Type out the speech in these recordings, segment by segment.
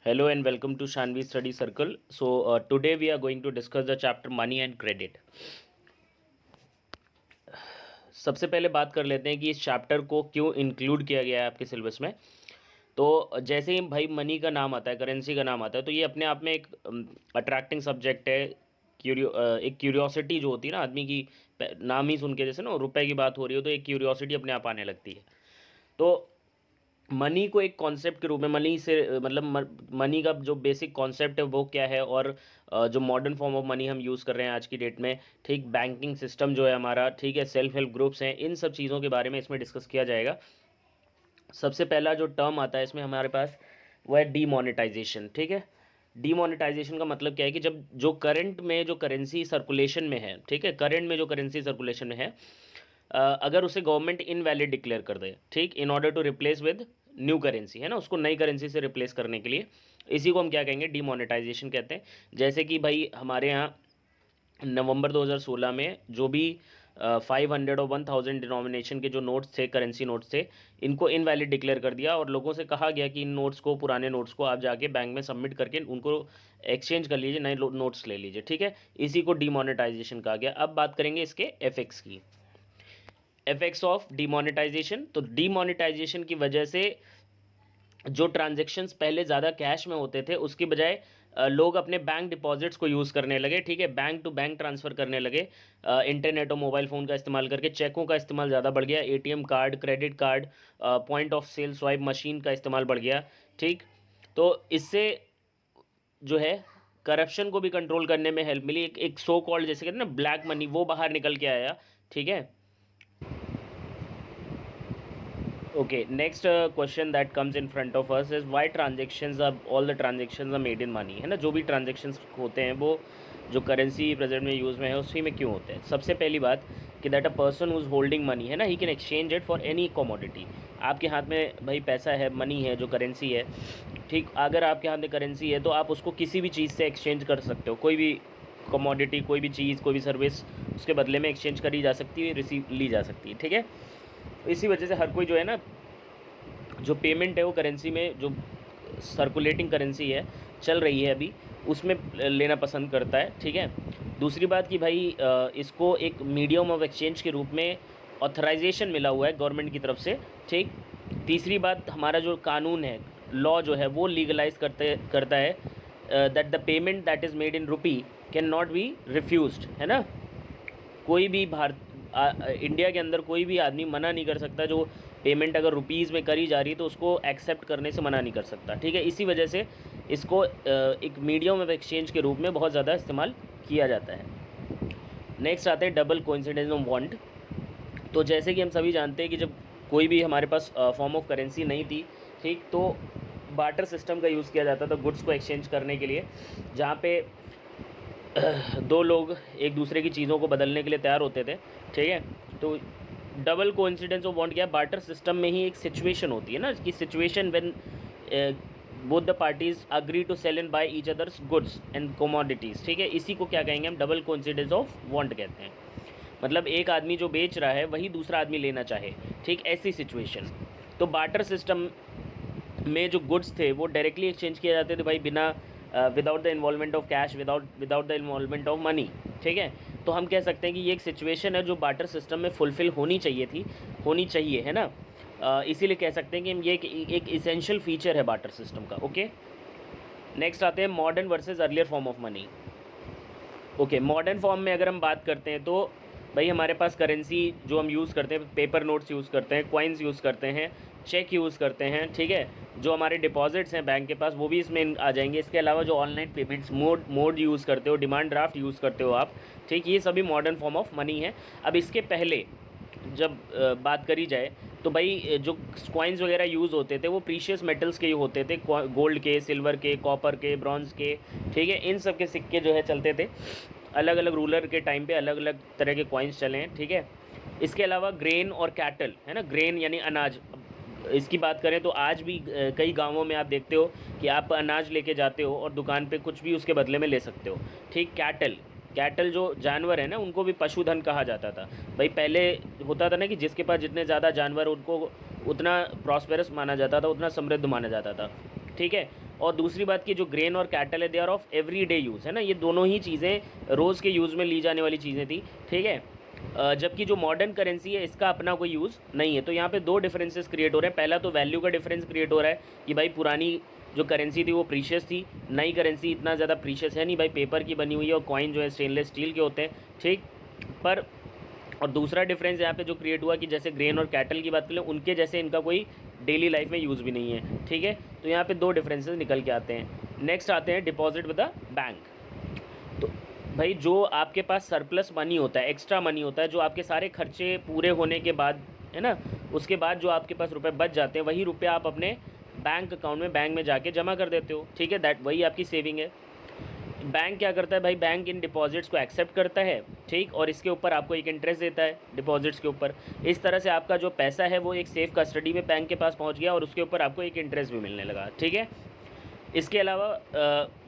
Hello and welcome to Shanvi Study Circle. Today we are going to discuss the chapter Money and Credit. सबसे पहले बात कर लेते हैं कि इस चैप्टर को क्यों इंक्लूड किया गया है आपके सिलेबस में। तो जैसे ही भाई मनी का नाम आता है, करेंसी का नाम आता है, तो ये अपने आप में एक अट्रैक्टिंग सब्जेक्ट है। एक क्यूरियोसिटी जो होती है ना आदमी की, नाम ही सुन के जैसे ना रुपए की बात हो रही हो तो एक क्यूरियोसिटी अपने आप आने लगती है। तो मनी को एक कॉन्सेप्ट के रूप में, मनी से मतलब मनी का जो बेसिक कॉन्सेप्ट है वो क्या है, और जो मॉडर्न फॉर्म ऑफ मनी हम यूज़ कर रहे हैं आज की डेट में, ठीक, बैंकिंग सिस्टम जो है हमारा, ठीक है, सेल्फ हेल्प ग्रुप्स हैं, इन सब चीज़ों के बारे में इसमें डिस्कस किया जाएगा। सबसे पहला जो टर्म आता है इसमें हमारे पास वो है डीमोनेटाइजेशन। ठीक है, डीमोनेटाइजेशन का मतलब क्या है कि जब जो करंट में जो करेंसी सर्कुलेशन में है, ठीक है, करंट में जो करेंसी सर्कुलेशन में है, अगर उसे गवर्नमेंट इनवैलिड डिक्लेयर कर दे, ठीक, in order to replace with new currency, है ना, उसको नई करेंसी से रिप्लेस करने के लिए, इसी को हम क्या कहेंगे, डीमोनेटाइजेशन कहते हैं। जैसे कि भाई हमारे यहाँ नवंबर 2016 में जो भी 500 और 1000 डिनोमिनेशन के जो नोट्स थे, करेंसी नोट्स थे, इनको इनवैलिड डिक्लेयर कर दिया और लोगों से कहा गया कि इन नोट्स को, पुराने नोट्स को आप जाके बैंक में सबमिट करके उनको एक्सचेंज कर लीजिए, नए नोट्स ले लीजिए। ठीक है, इसी को डीमोनेटाइजेशन कहा गया। अब बात करेंगे इसके एफेक्ट्स की, इफेक्ट्स ऑफ डीमोनेटाइजेशन। तो डीमोनेटाइजेशन की वजह से जो ट्रांजेक्शन्स पहले ज़्यादा कैश में होते थे उसकी बजाय लोग अपने बैंक डिपॉजिट्स को यूज़ करने लगे। ठीक है, बैंक टू बैंक ट्रांसफ़र करने लगे, इंटरनेट और मोबाइल फ़ोन का इस्तेमाल करके। चेकों का इस्तेमाल ज़्यादा बढ़ गया, ATM card, credit card, point of sale swipe machine का इस्तेमाल बढ़ गया। ठीक, तो इससे जो है करप्शन को भी कंट्रोल करने में हेल्प मिली। एक सो कॉल्ड, जैसे कहते हैं ना, ब्लैक मनी, वो बाहर निकल के आया। ठीक है, okay, next question that comes in front of us is why transactions are, all the transactions are made in money, है ना, जो भी transactions होते हैं वो जो करेंसी प्रेजेंट में यूज़ में है उसी में क्यों होते हैं। सबसे पहली बात कि that a person who's holding money, है ना, he can exchange it for any commodity. आपके हाथ में भाई पैसा है, मनी है, जो करेंसी है, ठीक, अगर आपके हाथ में करेंसी है तो आप उसको किसी भी चीज़ से एक्सचेंज कर सकते हो, कोई भी कमोडिटी, कोई भी चीज़, कोई भी सर्विस उसके बदले में एक्सचेंज करी जा सकती है, रिसीव ली जा सकती है। ठीक है, इसी वजह से हर कोई जो है ना, जो पेमेंट है वो करेंसी में, जो सर्कुलेटिंग करेंसी है चल रही है अभी, उसमें लेना पसंद करता है। ठीक है, दूसरी बात कि भाई इसको एक मीडियम ऑफ एक्सचेंज के रूप में ऑथराइजेशन मिला हुआ है गवर्नमेंट की तरफ से। ठीक, तीसरी बात, हमारा जो कानून है, लॉ जो है, वो लीगलाइज करता है that the payment that is made in rupee can not be refused, है ना। कोई भी इंडिया के अंदर कोई भी आदमी मना नहीं कर सकता, जो पेमेंट अगर रुपीज़ में करी जा रही है तो उसको एक्सेप्ट करने से मना नहीं कर सकता। ठीक है, इसी वजह से इसको एक मीडियम ऑफ एक्सचेंज के रूप में बहुत ज़्यादा इस्तेमाल किया जाता है। नेक्स्ट आते हैं डबल कोइंसिडेंस ऑफ वांट। तो जैसे कि हम सभी जानते हैं कि जब कोई भी हमारे पास फॉर्म ऑफ करेंसी नहीं थी, ठीक, तो बार्टर सिस्टम का यूज़ किया जाता था गुड्स को एक्सचेंज करने के लिए, जहाँ पे दो लोग एक दूसरे की चीज़ों को बदलने के लिए तैयार होते थे। ठीक है, तो डबल कोइंसिडेंस ऑफ वांट क्या है, बार्टर सिस्टम में ही एक सिचुएशन होती है ना, कि situation when both the parties agree to sell and buy each others goods and commodities. ठीक है, इसी को क्या कहेंगे हम, डबल कोइंसिडेंस ऑफ वांट कहते हैं। मतलब एक आदमी जो बेच रहा है वही दूसरा आदमी लेना चाहे, ठीक, ऐसी सिचुएशन। तो बार्टर सिस्टम में जो गुड्स थे वो डायरेक्टली एक्सचेंज किए जाते थे भाई, बिना without the involvement of cash, without the involvement of money. ठीक है, तो हम कह सकते हैं कि ये एक सिचुएशन है जो बार्टर सिस्टम में फुलफ़िल होनी चाहिए थी, होनी चाहिए, है ना। इसीलिए कह सकते हैं कि हम ये एक इसेंशियल फीचर है बार्टर सिस्टम का। ओके, नेक्स्ट आते हैं modern versus earlier form of money. Okay, modern form में अगर हम बात करते हैं तो भाई हमारे पास करेंसी जो हम यूज़ करते हैं, पेपर नोट्स यूज़ करते हैं, कॉइन्स यूज़ करते हैं, चेक यूज़ करते हैं। ठीक है, जो हमारे डिपॉजिट्स हैं बैंक के पास वो भी इसमें आ जाएंगे। इसके अलावा जो ऑनलाइन पेमेंट्स मोड यूज़ करते हो, डिमांड ड्राफ्ट यूज़ करते हो आप, ठीक, ये सभी मॉडर्न फॉर्म ऑफ मनी है। अब इसके पहले जब बात करी जाए तो भाई जो कॉइन्स वगैरह यूज़ होते थे वो प्रीशियस मेटल्स के ही होते थे, गोल्ड के, सिल्वर के, कॉपर के, ब्रॉन्ज़ के। ठीक है, इन सब के सिक्के जो है चलते थे। अलग अलग रूलर के टाइम पे अलग अलग तरह के कॉइन्स चले हैं। ठीक है, इसके अलावा ग्रेन और कैटल, है ना, ग्रेन यानी अनाज, इसकी बात करें तो आज भी कई गांवों में आप देखते हो कि आप अनाज लेके जाते हो और दुकान पे कुछ भी उसके बदले में ले सकते हो। ठीक, कैटल, कैटल जो जानवर है ना, उनको भी पशुधन कहा जाता था। भाई पहले होता था ना कि जिसके पास जितने ज़्यादा जानवर, उनको उतना प्रॉस्पेरस माना जाता था, उतना समृद्ध माना जाता था। ठीक है, और दूसरी बात कि जो ग्रेन और कैटल है they are of every day use, है ना, ये दोनों ही चीज़ें रोज़ के यूज़ में ली जाने वाली चीज़ें थी, ठीक है। जबकि जो मॉडर्न करेंसी है इसका अपना कोई यूज़ नहीं है। तो यहाँ पे दो डिफरेंसेस क्रिएट हो रहे हैं। पहला तो वैल्यू का डिफरेंस क्रिएट हो रहा है कि भाई पुरानी जो करेंसी थी वो प्रीशियस थी, नई करेंसी इतना ज़्यादा प्रीशियस है नहीं, भाई पेपर की बनी हुई है और कॉइन जो है स्टेनलेस स्टील के होते हैं, ठीक। पर और दूसरा डिफरेंस यहाँ पे जो क्रिएट हुआ कि जैसे ग्रेन और कैटल की बात करें, उनके जैसे इनका कोई डेली लाइफ में यूज़ भी नहीं है, ठीक है। तो यहाँ पे दो डिफरेंसेस निकल के आते हैं। नेक्स्ट आते हैं डिपॉजिट विद द बैंक। तो भाई जो आपके पास सरप्लस मनी होता है, एक्स्ट्रा मनी होता है, जो आपके सारे खर्चे पूरे होने के बाद, है ना, उसके बाद जो आपके पास रुपए बच जाते हैं, वही रुपए आप अपने बैंक अकाउंट में बैंक में जाके जमा कर देते हो, ठीक है। दैट वही आपकी सेविंग है। बैंक क्या करता है भाई, बैंक इन डिपॉजिट्स को एक्सेप्ट करता है, ठीक, और इसके ऊपर आपको एक इंटरेस्ट देता है डिपॉजिट्स के ऊपर। इस तरह से आपका जो पैसा है वो एक सेफ कस्टडी में बैंक के पास पहुंच गया और उसके ऊपर आपको एक इंटरेस्ट भी मिलने लगा, ठीक है। इसके अलावा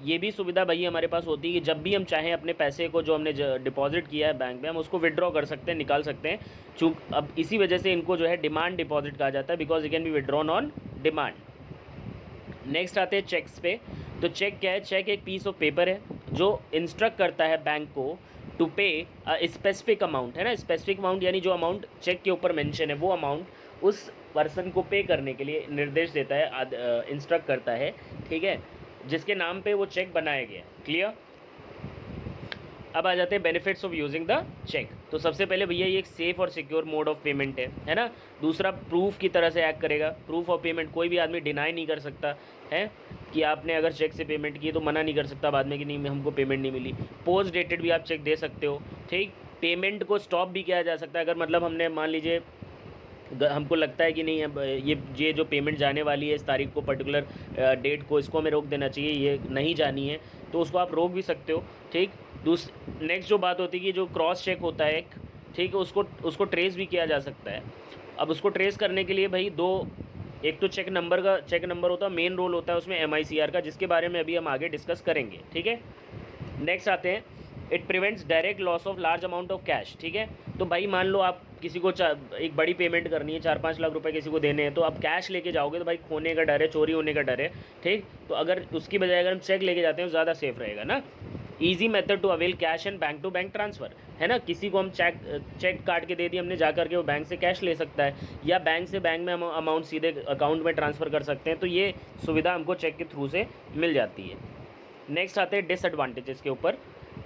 ये भी सुविधा भाई हमारे पास होती है कि जब भी हम चाहें अपने पैसे को जो हमने डिपॉजिट किया है बैंक में, हम उसको विड्रॉ कर सकते हैं, निकाल सकते हैं। चूँकि अब इसी वजह से इनको जो है डिमांड डिपॉजिट कहा जाता है, because it can be withdrawn on demand. Next आते हैं चेक्स पे। तो चेक क्या है, चेक एक पीस ऑफ पेपर है जो इंस्ट्रक्ट करता है बैंक को टू पे स्पेसिफिक अमाउंट, है ना, स्पेसिफिक अमाउंट यानी जो अमाउंट चेक के ऊपर मेंशन है वो अमाउंट उस पर्सन को पे करने के लिए निर्देश देता है, इंस्ट्रक्ट करता है, ठीक है, जिसके नाम पे वो चेक बनाया गया। क्लियर। अब आ जाते हैं benefits of using the cheque. तो सबसे पहले भैया ये एक सेफ और सिक्योर मोड ऑफ पेमेंट है ना। दूसरा प्रूफ की तरह से एक्ट करेगा, प्रूफ ऑफ पेमेंट। कोई भी आदमी डिनाई नहीं कर सकता है कि आपने अगर चेक से पेमेंट की तो मना नहीं कर सकता बाद में कि नहीं हमको पेमेंट नहीं मिली। पोस्ट डेटेड भी आप चेक दे सकते हो, ठीक। पेमेंट को स्टॉप भी किया जा सकता है अगर मतलब हमने मान लीजिए हमको लगता है कि नहीं ये जो पेमेंट जाने वाली है इस तारीख को, पर्टिकुलर डेट को, इसको हमें रोक देना चाहिए, ये नहीं जानी है, तो उसको आप रोक भी सकते हो, ठीक। नेक्स्ट जो बात होती है कि जो क्रॉस चेक होता है एक, ठीक है, उसको ट्रेस भी किया जा सकता है। अब उसको ट्रेस करने के लिए भाई एक तो चेक नंबर होता है, मेन रोल होता है उसमें MICR का, जिसके बारे में अभी हम आगे डिस्कस करेंगे, ठीक है। नेक्स्ट आते हैं it prevents direct loss of large amount of cash, ठीक है। तो भाई मान लो आप किसी को एक बड़ी पेमेंट करनी है, 4-5 लाख रुपए किसी को देने हैं, तो आप कैश लेके जाओगे तो भाई खोने का डर है, चोरी होने का डर है, ठीक। तो अगर उसकी बजाय अगर हम चेक लेके जाते हैं तो ज़्यादा सेफ रहेगा ना। Easy method to avail cash and bank to bank transfer, है ना। किसी को हम चेक काट के दे दिए हमने, जा करके वो बैंक से कैश ले सकता है, या बैंक से बैंक में हम अमाउंट सीधे अकाउंट में ट्रांसफ़र कर सकते हैं। तो ये सुविधा हमको चेक के थ्रू से मिल जाती है। नेक्स्ट आते हैं डिसएडवांटेजेस के ऊपर।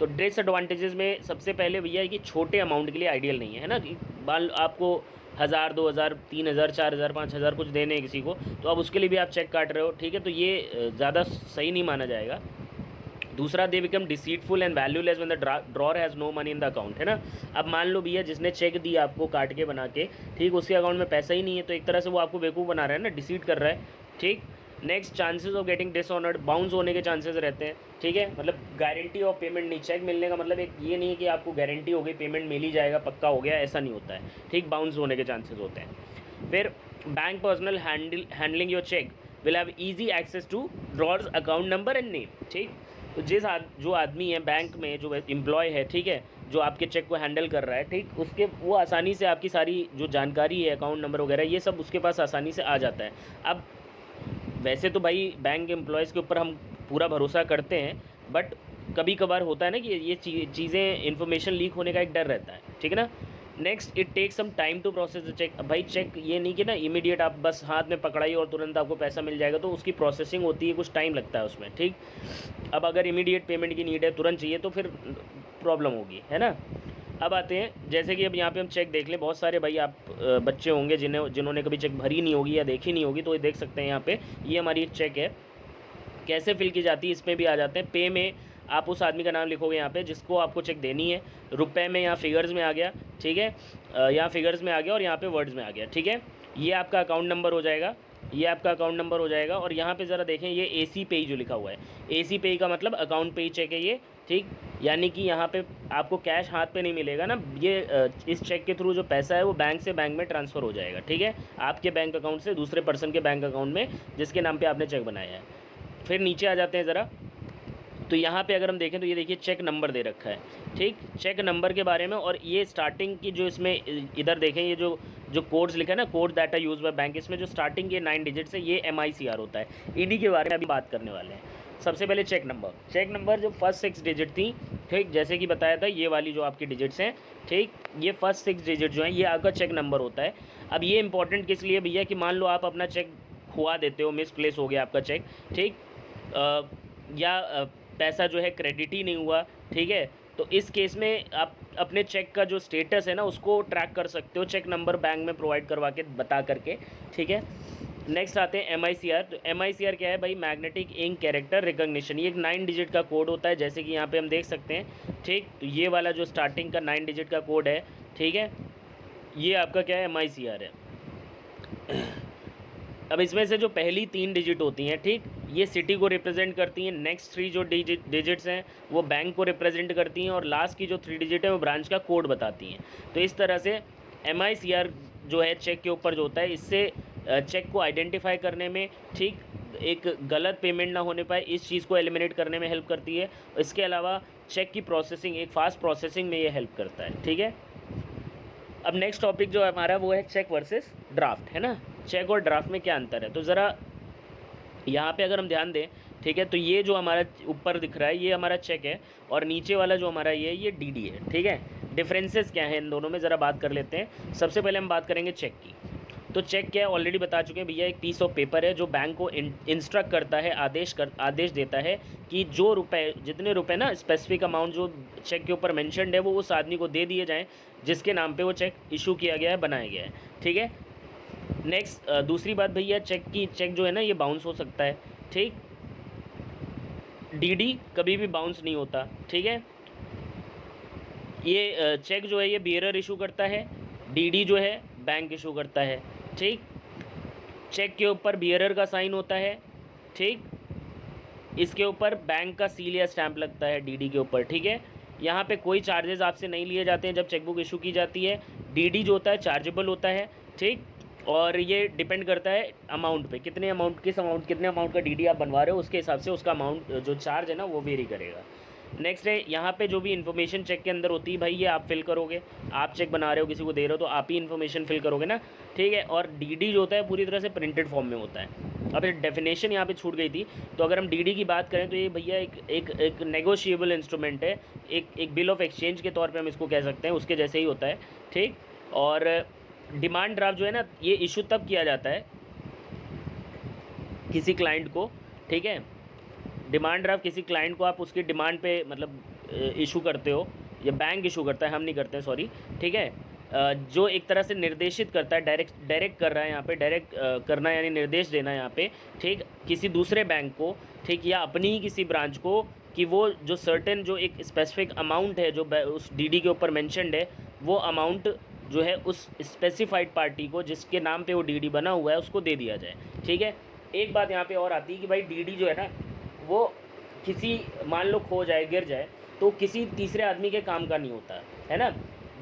तो डिसएडवांटेजेस में सबसे पहले भैया है कि छोटे अमाउंट के लिए आइडियल नहीं है ना। कि आपको 1000, 2000, 3000, 4000, 5000 कुछ देने हैं किसी को, तो अब उसके लिए भी आप चेक काट रहे हो, ठीक है, तो ये ज़्यादा सही नहीं माना जाएगा। दूसरा, they become deceitful and valueless when the drawer has no money in the account, है ना। अब मान लो भैया जिसने चेक दिया आपको काट के बना के, ठीक, उसके अकाउंट में पैसा ही नहीं है, तो एक तरह से वो आपको बेवकूफ़ बना रहा है ना, डिसीट कर रहा है, ठीक। Next, chances of getting dishonoured, bounce होने के चांसेस रहते हैं, ठीक है। मतलब गारंटी ऑफ पेमेंट नहीं, चेक मिलने का मतलब एक ये नहीं है कि आपको गारंटी हो गई पेमेंट मिल ही जाएगा, पक्का हो गया, ऐसा नहीं होता है, ठीक। बाउंस होने के चांसेस होते हैं। फिर bank personal handling your cheque will have easy access to drawer's account number and name, ठीक। तो जो आदमी है बैंक में, जो एम्प्लॉय है, ठीक है, जो आपके चेक को हैंडल कर रहा है, ठीक, उसके वो आसानी से आपकी सारी जो जानकारी है, अकाउंट नंबर वगैरह, ये सब उसके पास आसानी से आ जाता है। अब वैसे तो भाई बैंक एम्प्लॉयज़ के ऊपर हम पूरा भरोसा करते हैं, बट कभी कभार होता है ना कि ये चीज़ें इन्फॉर्मेशन लीक होने का एक डर रहता है, ठीक है ना। Next, it take some time to process the cheque. अब भाई चेक ये नहीं कि ना इमीडिएट आप बस हाथ में पकड़ाई और तुरंत आपको पैसा मिल जाएगा, तो उसकी प्रोसेसिंग होती है, कुछ टाइम लगता है उसमें, ठीक। अब अगर इमीडिएट पेमेंट की नीड है, तुरंत चाहिए, तो फिर प्रॉब्लम होगी, है ना। अब आते हैं, जैसे कि अब यहाँ पे हम चेक देख लें, बहुत सारे भाई आप बच्चे होंगे जिन्होंने कभी चेक भरी नहीं होगी या देखी नहीं होगी, तो ये देख सकते हैं यहाँ पे, ये हमारी एक चेक है, कैसे फिल की जाती है इसमें भी आ जाते हैं। पे में आप उस आदमी का नाम लिखोगे यहाँ पे जिसको आपको चेक देनी है, रुपए में यहाँ फिगर्स में आ गया, ठीक है, यहाँ फिगर्स में आ गया और यहाँ पे वर्ड्स में आ गया, ठीक है। ये आपका अकाउंट नंबर हो जाएगा, ये आपका अकाउंट नंबर हो जाएगा, और यहाँ पे ज़रा देखें, ये AC पे जो लिखा हुआ है, AC पे का मतलब अकाउंट पे चेक है ये, ठीक। यानी कि यहाँ पे आपको कैश हाथ पे नहीं मिलेगा ना, ये इस चेक के थ्रू जो पैसा है वो बैंक से बैंक में ट्रांसफ़र हो जाएगा, ठीक है, आपके बैंक अकाउंट से दूसरे पर्सन के बैंक अकाउंट में जिसके नाम पे आपने चेक बनाया है। फिर नीचे आ जाते हैं ज़रा, तो तो यहाँ पे अगर हम देखें तो ये देखिए चेक नंबर दे रखा है, ठीक, चेक नंबर के बारे में। और ये स्टार्टिंग की जो इसमें इधर देखें, ये जो जो कोड्स लिखा है ना, code that are use by bank, इसमें जो स्टार्टिंग के 9 डिजिट्स है ये MICR होता है। इन्हीं के बारे में अभी बात करने वाले हैं। सबसे पहले चेक नंबर जो फर्स्ट 6 डिजिट थी, ठीक, जैसे कि बताया था ये वाली जो आपकी डिजिट्स हैं, ठीक, ये फर्स्ट 6 डिजिट जो हैं ये आपका चेक नंबर होता है। अब ये इंपॉर्टेंट किस लिए भैया कि मान लो आप अपना चेक खुआ देते हो, मिसप्लेस हो गया आपका चेक, ठीक, या पैसा जो है क्रेडिट ही नहीं हुआ, ठीक है, तो इस केस में आप अपने चेक का जो स्टेटस है ना उसको ट्रैक कर सकते हो चेक नंबर बैंक में प्रोवाइड करवा के, बता करके, ठीक है। नेक्स्ट आते हैं MICR। तो MICR क्या है भाई, मैग्नेटिक इंक कैरेक्टर रिकॉग्निशन। ये एक 9 डिजिट का कोड होता है, जैसे कि यहाँ पे हम देख सकते हैं, ठीक, तो ये वाला जो स्टार्टिंग का 9 डिजिट का कोड है, ठीक है, ये आपका क्या है, MICR है। अब इसमें से जो पहली 3 डिजिट होती हैं, ठीक, ये सिटी को रिप्रेजेंट करती हैं। नेक्स्ट 3 जो डिजिट्स हैं वो बैंक को रिप्रेजेंट करती हैं, और लास्ट की जो 3 डिजिट है वो ब्रांच का कोड बताती हैं। तो इस तरह से MICR जो है चेक के ऊपर जो होता है, इससे चेक को आइडेंटिफाई करने में, ठीक, एक गलत पेमेंट ना होने पाए, इस चीज़ को एलिमिनेट करने में हेल्प करती है। इसके अलावा चेक की प्रोसेसिंग, एक फास्ट प्रोसेसिंग में ये हेल्प करता है, ठीक है। अब नेक्स्ट टॉपिक जो हमारा वो है चेक वर्सेस ड्राफ्ट, है ना। चेक और ड्राफ्ट में क्या अंतर है, तो ज़रा यहाँ पे अगर हम ध्यान दें, ठीक है, तो ये जो हमारा ऊपर दिख रहा है ये हमारा चेक है, और नीचे वाला जो हमारा ये DD है, ठीक है। डिफरेंसेस क्या है इन दोनों में, ज़रा बात कर लेते हैं। सबसे पहले हम बात करेंगे चेक की। तो चेक क्या है, ऑलरेडी बता चुके हैं भैया, एक पीस ऑफ पेपर है जो बैंक को इंस्ट्रक्ट करता है, आदेश देता है कि जो रुपए, जितने रुपए ना, स्पेसिफिक अमाउंट जो चेक के ऊपर मेंशन्ड है वो उस आदमी को दे दिए जाएं जिसके नाम पे वो चेक इशू किया गया है, बनाया गया है, ठीक है। नेक्स्ट दूसरी बात भैया, चेक जो है ना ये बाउंस हो सकता है, ठीक, DD कभी भी बाउंस नहीं होता, ठीक है। ये चेक जो है ये बियरर इशू करता है, DD जो है बैंक इशू करता है, ठीक। चेक के ऊपर बियरर का साइन होता है, ठीक, इसके ऊपर बैंक का सील या स्टैंप लगता है DD के ऊपर, ठीक है। यहाँ पे कोई चार्जेस आपसे नहीं लिए जाते हैं जब चेकबुक इशू की जाती है। DD जो होता है चार्जेबल होता है, ठीक, और ये डिपेंड करता है अमाउंट पे, कितने अमाउंट का DD आप बनवा रहे हो, उसके हिसाब से उसका अमाउंट जो चार्ज है ना वो वेरी करेगा। नेक्स्ट है यहाँ पे जो भी इन्फॉर्मेशन चेक के अंदर होती है भाई ये आप फिल करोगे, आप चेक बना रहे हो, किसी को दे रहे हो तो आप ही इन्फॉर्मेशन फिल करोगे ना, ठीक है। और DD जो होता है पूरी तरह से प्रिंटेड फॉर्म में होता है। अब डेफिनेशन यहाँ पे छूट गई थी, तो अगर हम DD की बात करें तो ये भैया एक नेगोशिएबल इंस्ट्रूमेंट है, एक बिल ऑफ एक्सचेंज के तौर पर हम इसको कह सकते हैं, उसके जैसे ही होता है, ठीक। और डिमांड ड्राफ्ट जो है ना ये इशू तब किया जाता है किसी क्लाइंट को, ठीक है। डिमांड ड्राफ्ट किसी क्लाइंट को आप उसकी डिमांड पे मतलब इशू करते हो, या बैंक इशू करता है, हम नहीं करते हैं, सॉरी, ठीक है। जो एक तरह से निर्देशित करता है, डायरेक्ट कर रहा है यहाँ पे, डायरेक्ट करना यानी निर्देश देना यहाँ पे, ठीक, किसी दूसरे बैंक को, ठीक, या अपनी ही किसी ब्रांच को, कि वो जो सर्टेन जो एक स्पेसिफिक अमाउंट है जो उस DD के ऊपर मेंशन्ड है, वो अमाउंट जो है उस स्पेसिफाइड पार्टी को जिसके नाम पे वो DD बना हुआ है उसको दे दिया जाए, ठीक है। एक बात यहाँ पे और आती है कि भाई DD जो है ना वो किसी, मान लो खो जाए, गिर जाए, तो किसी तीसरे आदमी के काम का नहीं होता है ना।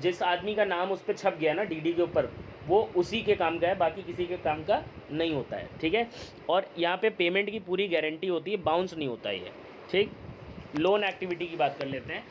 जिस आदमी का नाम उस पर छप गया ना DD के ऊपर, वो उसी के काम का है, बाकी किसी के काम का नहीं होता है, ठीक है। और यहाँ पे पेमेंट की पूरी गारंटी होती है, बाउंस नहीं होता है, ठीक। लोन एक्टिविटी की बात कर लेते हैं।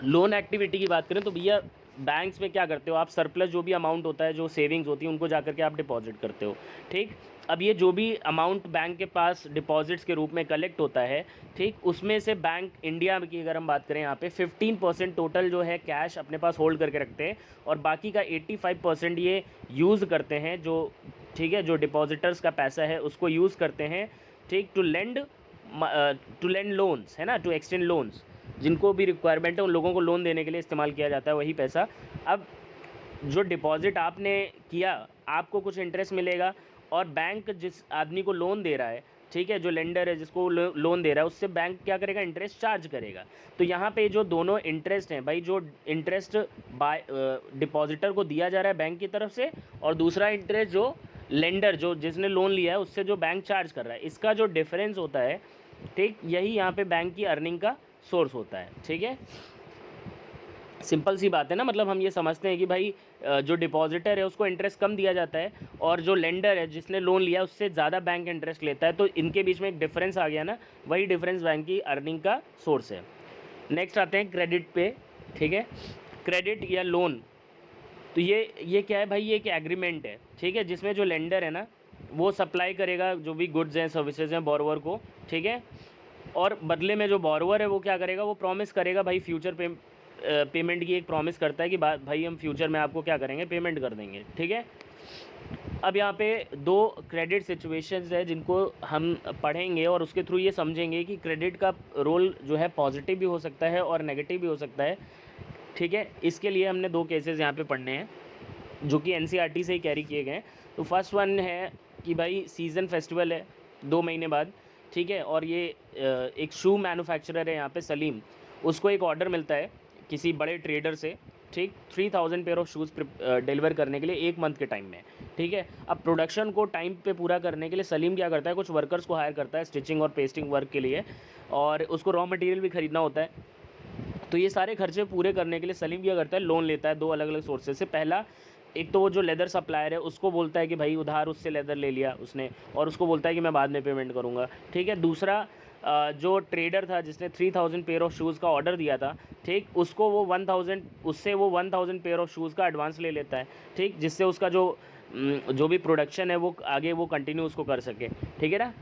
लोन एक्टिविटी की बात करें तो भैया बैंक्स में क्या करते हो आप, सरप्लस जो भी अमाउंट होता है, जो सेविंग्स होती है, उनको जाकर के आप डिपॉजिट करते हो, ठीक। अब ये जो भी अमाउंट बैंक के पास डिपॉजिट्स के रूप में कलेक्ट होता है, ठीक, उसमें से बैंक इंडिया की अगर हम बात करें यहाँ पे 15% टोटल जो है कैश अपने पास होल्ड करके रखते हैं, और बाकी का 85% ये यूज़ करते हैं, जो, ठीक है, जो डिपॉजिटर्स का पैसा है उसको यूज़ करते हैं, ठीक, टू लेंड लोन्स, है ना, टू एक्सटेंड लोन्स, जिनको भी रिक्वायरमेंट है उन लोगों को लोन देने के लिए इस्तेमाल किया जाता है वही पैसा। अब जो डिपॉजिट आपने किया आपको कुछ इंटरेस्ट मिलेगा, और बैंक जिस आदमी को लोन दे रहा है, ठीक है, जो लेंडर है जिसको लोन दे रहा है, उससे बैंक क्या करेगा, इंटरेस्ट चार्ज करेगा। तो यहाँ पे जो दोनों इंटरेस्ट हैं भाई, जो इंटरेस्ट बाय डिपॉजिटर को दिया जा रहा है बैंक की तरफ से, और दूसरा इंटरेस्ट जो लेंडर, जो जिसने लोन लिया है उससे जो बैंक चार्ज कर रहा है, इसका जो डिफरेंस होता है, ठीक, यही यहाँ पे बैंक की अर्निंग का सोर्स होता है, ठीक है। सिंपल सी बात है ना, मतलब हम ये समझते हैं कि भाई जो डिपॉजिटर है उसको इंटरेस्ट कम दिया जाता है और जो लेंडर है जिसने लोन लिया उससे ज़्यादा बैंक इंटरेस्ट लेता है, तो इनके बीच में एक डिफरेंस आ गया ना, वही डिफरेंस बैंक की अर्निंग का सोर्स है। नेक्स्ट आते हैं क्रेडिट पे, ठीक है। क्रेडिट या लोन, तो ये क्या है भाई, ये एक एग्रीमेंट है, ठीक है, जिसमें जो लेंडर है ना वो सप्लाई करेगा जो भी गुड्स हैं सर्विसेज हैं बोरोवर को, ठीक है, और बदले में जो बोरोवर है वो क्या करेगा, वो प्रॉमिस करेगा भाई फ्यूचर पेमेंट की एक प्रॉमिस करता है कि भाई हम फ्यूचर में आपको क्या करेंगे, पेमेंट कर देंगे, ठीक है। अब यहाँ पे दो क्रेडिट सिचुएशंस है जिनको हम पढ़ेंगे और उसके थ्रू ये समझेंगे कि क्रेडिट का रोल जो है पॉजिटिव भी हो सकता है और नेगेटिव भी हो सकता है, ठीक है। इसके लिए हमने दो केसेस यहाँ पे पढ़ने हैं जो कि एनसीईआरटी से ही कैरी किए गए हैं। तो फर्स्ट वन है कि भाई सीज़न फेस्टिवल है 2 महीने बाद, ठीक है, और ये एक शू मैन्युफैक्चरर है यहाँ पे सलीम, उसको एक ऑर्डर मिलता है किसी बड़े ट्रेडर से, ठीक, 3000 पेयर ऑफ शूज़ डिलीवर करने के लिए 1 मंथ के टाइम में, ठीक है। अब प्रोडक्शन को टाइम पे पूरा करने के लिए सलीम क्या करता है, कुछ वर्कर्स को हायर करता है स्टिचिंग और पेस्टिंग वर्क के लिए, और उसको रॉ मटेरियल भी ख़रीदना होता है। तो ये सारे खर्चे पूरे करने के लिए सलीम क्या करता है, लोन लेता है दो अलग अलग सोर्सेज से। पहला, एक तो वो जो लेदर सप्लायर है उसको बोलता है कि भाई उधार उससे लेदर ले लिया उसने, और उसको बोलता है कि मैं बाद में पेमेंट करूँगा, ठीक है। दूसरा, जो ट्रेडर था जिसने 3000 पेयर ऑफ शूज़ का ऑर्डर दिया था, ठीक, उसको वो 1000 पेयर ऑफ शूज़ का एडवांस ले लेता है, ठीक, जिससे उसका जो भी प्रोडक्शन है वो आगे वो कंटिन्यू उसको कर सके, ठीक है ना।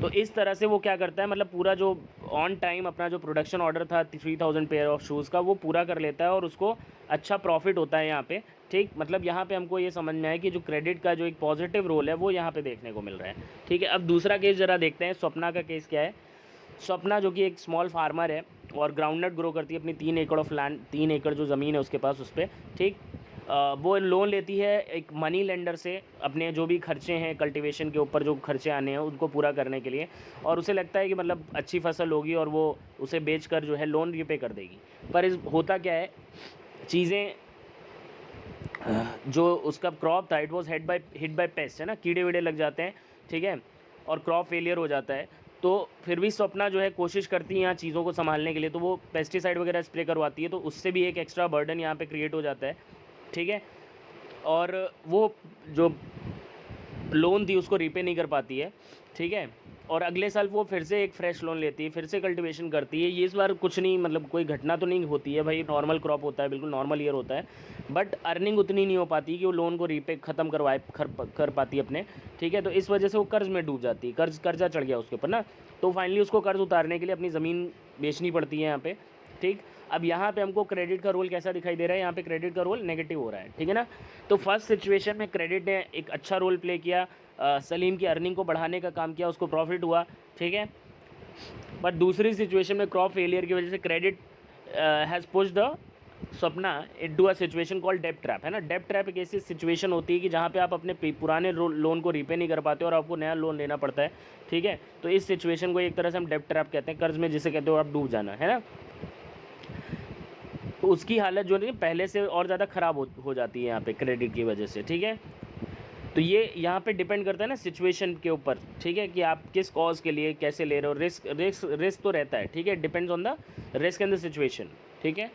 तो इस तरह से वो क्या करता है, मतलब पूरा जो ऑन टाइम अपना जो प्रोडक्शन ऑर्डर था 3000 पेयर ऑफ शूज़ का वो पूरा कर लेता है और उसको अच्छा प्रॉफिट होता है यहाँ पे, ठीक। मतलब यहाँ पे हमको ये समझ में आया कि जो क्रेडिट का जो एक पॉजिटिव रोल है वो यहाँ पे देखने को मिल रहा है, ठीक है। अब दूसरा केस ज़रा देखते हैं, स्वप्ना का केस क्या है। स्वप्ना जो कि एक स्मॉल फार्मर है और ग्राउंडनट ग्रो करती है अपनी 3 एकड़ ऑफ लैंड, 3 एकड़ जो ज़मीन है उसके पास, उस पर, ठीक। वो लोन लेती है एक मनी लेंडर से अपने जो भी खर्चे हैं कल्टीवेशन के ऊपर, जो खर्चे आने हैं उनको पूरा करने के लिए, और उसे लगता है कि मतलब अच्छी फसल होगी और वो उसे बेचकर जो है लोन रीपे कर देगी। पर इस होता क्या है, चीज़ें जो उसका क्रॉप था it was hit by paste, है ना, कीड़े वीड़े लग जाते हैं, ठीक है, और क्रॉप फेलियर हो जाता है। तो फिर भी स्वप्ना जो है कोशिश करती है यहाँ चीज़ों को संभालने के लिए, तो वो पेस्टिसाइड वगैरह स्प्रे करवाती है, तो उससे भी एक एक्स्ट्रा बर्डन यहाँ पे क्रिएट हो जाता है, ठीक है। और वो जो लोन थी उसको रीपे नहीं कर पाती है, ठीक है। और अगले साल वो फिर से एक फ्रेश लोन लेती है, फिर से कल्टीवेशन करती है। ये इस बार कुछ नहीं, मतलब कोई घटना तो नहीं होती है भाई, नॉर्मल क्रॉप होता है, बिल्कुल नॉर्मल ईयर होता है, बट अर्निंग उतनी नहीं हो पाती कि वो लोन को रीपे ख़त्म कर पाती है अपने, ठीक है। तो इस वजह से वो कर्ज़ में डूब जाती है, कर्जा चढ़ गया उसके ऊपर ना, तो फाइनली उसको कर्ज़ उतारने के लिए अपनी ज़मीन बेचनी पड़ती है यहाँ पे, ठीक। अब यहाँ पे हमको क्रेडिट का रोल कैसा दिखाई दे रहा है, यहाँ पे क्रेडिट का रोल नेगेटिव हो रहा है, ठीक है ना। तो फर्स्ट सिचुएशन में क्रेडिट ने एक अच्छा रोल प्ले किया, सलीम की अर्निंग को बढ़ाने का काम किया, उसको प्रॉफिट हुआ, ठीक है। बट दूसरी सिचुएशन में क्रॉप फेलियर की वजह से credit has pushed the Swapna into a situation called डेब्ट ट्रैप, है ना। डेब्ट ट्रैप एक ऐसी सिचुएशन होती है कि जहाँ पे आप अपने पुराने लोन को रीपे नहीं कर पाते और आपको नया लोन लेना पड़ता है, ठीक है। तो इस सिचुएशन को एक तरह से हम डेब्ट ट्रैप कहते हैं, कर्ज में जिसे कहते हो आप डूब जाना, है ना। तो उसकी हालत जो है पहले से और ज़्यादा ख़राब हो जाती है यहाँ पे क्रेडिट की वजह से, ठीक है। तो ये यहाँ पे डिपेंड करता है ना सिचुएशन के ऊपर, ठीक है, कि आप किस कॉज के लिए कैसे ले रहे हो, रिस्क तो रहता है, ठीक है, depends on the risk and the situation, ठीक है।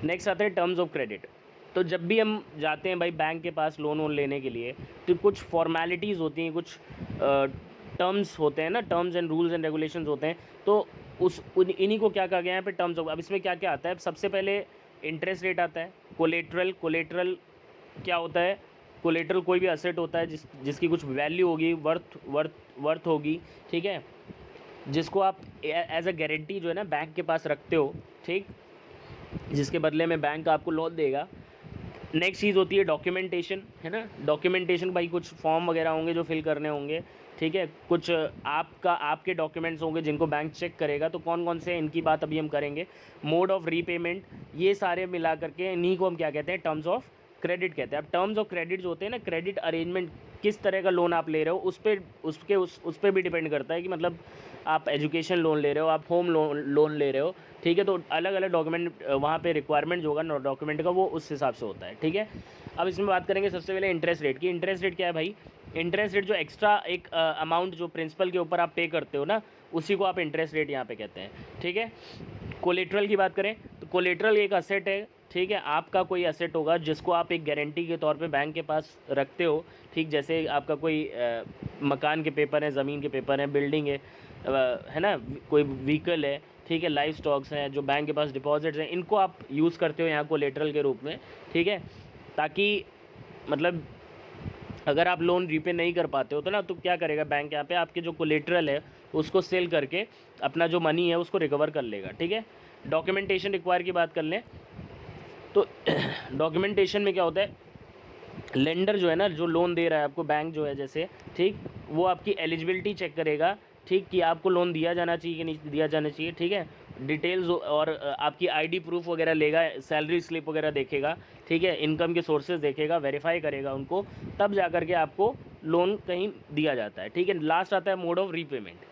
नेक्स्ट आते हैं टर्म्स ऑफ क्रेडिट। तो जब भी हम जाते हैं भाई बैंक के पास लोन वोन लेने के लिए, तो कुछ फॉर्मेलिटीज़ होती हैं, कुछ टर्म्स होते हैं ना, terms and rules and regulations होते हैं। तो इन्हीं को क्या कहा गया है यहाँ पे, टर्म्स ऑफ। अब इसमें क्या क्या आता है, सबसे पहले इंटरेस्ट रेट आता है, कोलेट्रल क्या होता है, कोलेट्रल कोई भी असेट होता है जिसकी कुछ वैल्यू होगी, वर्थ होगी, ठीक है, जिसको आप एज अ गारंटी जो है ना बैंक के पास रखते हो, ठीक, जिसके बदले में बैंक आपको लोन देगा। नेक्स्ट चीज़ होती है डॉक्यूमेंटेशन, है ना। डॉक्यूमेंटेशन भाई कुछ फॉर्म वगैरह होंगे जो फिल करने होंगे, ठीक है, कुछ आपके डॉक्यूमेंट्स होंगे जिनको बैंक चेक करेगा, तो कौन कौन से, इनकी बात अभी हम करेंगे। मोड ऑफ रीपेमेंट, ये सारे मिला करके इन्हीं को हम क्या कहते हैं, टर्म्स ऑफ क्रेडिट कहते हैं। अब टर्म्स ऑफ क्रेडिट जो होते हैं ना, क्रेडिट अरेंजमेंट, किस तरह का लोन आप ले रहे हो उस पर भी डिपेंड करता है कि मतलब आप एजुकेशन लोन ले रहे हो, आप होम लोन ले रहे हो, ठीक है। तो अलग अलग डॉक्यूमेंट वहाँ पे रिक्वायरमेंट जो होगा डॉक्यूमेंट का वो उस हिसाब से होता है, ठीक है। अब इसमें बात करेंगे सबसे पहले इंटरेस्ट रेट की। इंटरेस्ट रेट क्या है भाई, इंटरेस्ट रेट जो एक्स्ट्रा एक अमाउंट जो प्रिंसिपल के ऊपर आप पे करते हो ना, उसी को आप इंटरेस्ट रेट यहाँ पे कहते हैं, ठीक है। कोलेट्रल की बात करें तो कोलेट्रल एक असेट है, ठीक है। आपका कोई असेट होगा जिसको आप एक गारंटी के तौर पे बैंक के पास रखते हो, ठीक। जैसे आपका कोई मकान के पेपर हैं, ज़मीन के पेपर हैं, बिल्डिंग है ना, कोई व्हीकल है, ठीक है, लाइफ स्टॉक्स हैं जो बैंक के पास डिपॉजिट्स हैं, इनको आप यूज़ करते हो यहाँ कोलेट्रल के रूप में, ठीक है। ताकि मतलब अगर आप लोन रीपे नहीं कर पाते हो तो ना, तो क्या करेगा बैंक यहाँ पे, आपके जो कोलेट्रल है उसको सेल करके अपना जो मनी है उसको रिकवर कर लेगा, ठीक है। डॉक्यूमेंटेशन रिक्वायर की बात कर लें तो डॉक्यूमेंटेशन में क्या होता है, लेंडर जो है ना, जो लोन दे रहा है आपको, बैंक जो है जैसे, ठीक, वो आपकी एलिजिबिलिटी चेक करेगा, ठीक, कि आपको लोन दिया जाना चाहिए कि नहीं दिया जाना चाहिए, ठीक है। डिटेल्स और आपकी आईडी प्रूफ वगैरह लेगा, सैलरी स्लिप वगैरह देखेगा, ठीक है, इनकम के सोर्सेज देखेगा, वेरीफाई करेगा उनको, तब जा कर के आपको लोन कहीं दिया जाता है, ठीक है। लास्ट आता है मोड ऑफ रीपेमेंट।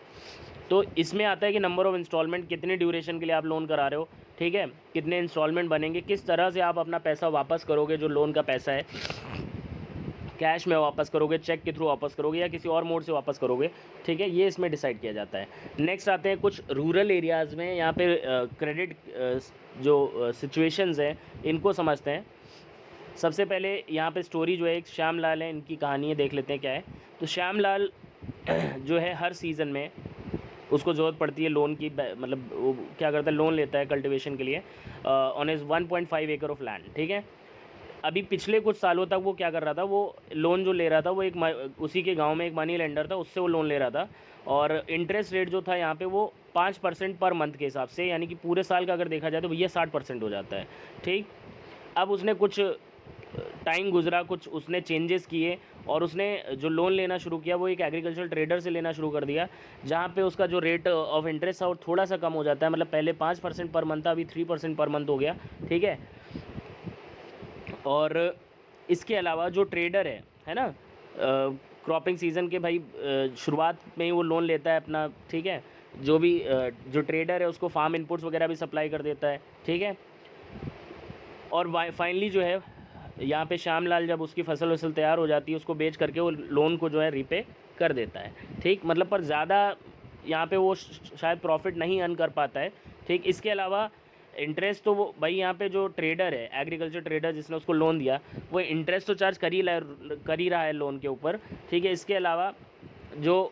तो इसमें आता है कि नंबर ऑफ़ इंस्टॉलमेंट, कितने ड्यूरेशन के लिए आप लोन करा रहे हो, ठीक है, कितने इंस्टॉलमेंट बनेंगे, किस तरह से आप अपना पैसा वापस करोगे, जो लोन का पैसा है, कैश में वापस करोगे, चेक के थ्रू वापस करोगे या किसी और मोड से वापस करोगे, ठीक है, ये इसमें डिसाइड किया जाता है। नेक्स्ट आते हैं कुछ रूरल एरियाज़ में, यहाँ पे क्रेडिट जो सिचुएशंस हैं इनको समझते हैं। सबसे पहले यहाँ पे स्टोरी जो है, एक श्याम लाल है, इनकी कहानी है, देख लेते हैं क्या है। तो श्याम लाल जो है हर सीज़न में उसको ज़रूरत पड़ती है लोन की, मतलब वो क्या करता है, लोन लेता है कल्टीवेशन के लिए ऑन इज़ 1.5 एकड़ ऑफ लैंड, ठीक है। अभी पिछले कुछ सालों तक वो क्या कर रहा था, वो लोन जो ले रहा था वो एक उसी के गांव में एक मनी लेंडर था, उससे वो लोन ले रहा था, और इंटरेस्ट रेट जो था यहाँ पे वो 5% पर मंथ के हिसाब से, यानी कि पूरे साल का अगर देखा जाए तो भैया 60% हो जाता है, ठीक। अब उसने कुछ टाइम गुजरा, कुछ उसने चेंजेस किए और उसने जो लोन लेना शुरू किया वो एक एग्रीकल्चर ट्रेडर से लेना शुरू कर दिया, जहाँ पे उसका जो रेट ऑफ इंटरेस्ट था वो थोड़ा सा कम हो जाता है, मतलब पहले 5% पर मंथ था, अभी 3% पर मंथ हो गया, ठीक है। और इसके अलावा जो ट्रेडर है ना, क्रॉपिंग सीज़न के भाई शुरुआत में ही वो लोन लेता है अपना, ठीक है। जो भी जो ट्रेडर है उसको फार्म इनपुट्स वगैरह भी सप्लाई कर देता है, ठीक है। और फाइनली जो है यहाँ पे श्यामलाल जब उसकी फसल वसल तैयार हो जाती है, उसको बेच करके वो लोन को जो है रीपे कर देता है, ठीक। मतलब पर ज़्यादा यहाँ पे वो शायद प्रॉफिट नहीं अर्न कर पाता है, ठीक। इसके अलावा इंटरेस्ट तो वो भाई यहाँ पे जो ट्रेडर है, एग्रीकल्चर ट्रेडर जिसने उसको लोन दिया, वो इंटरेस्ट तो चार्ज कर ही रहा है लोन के ऊपर, ठीक है। इसके अलावा जो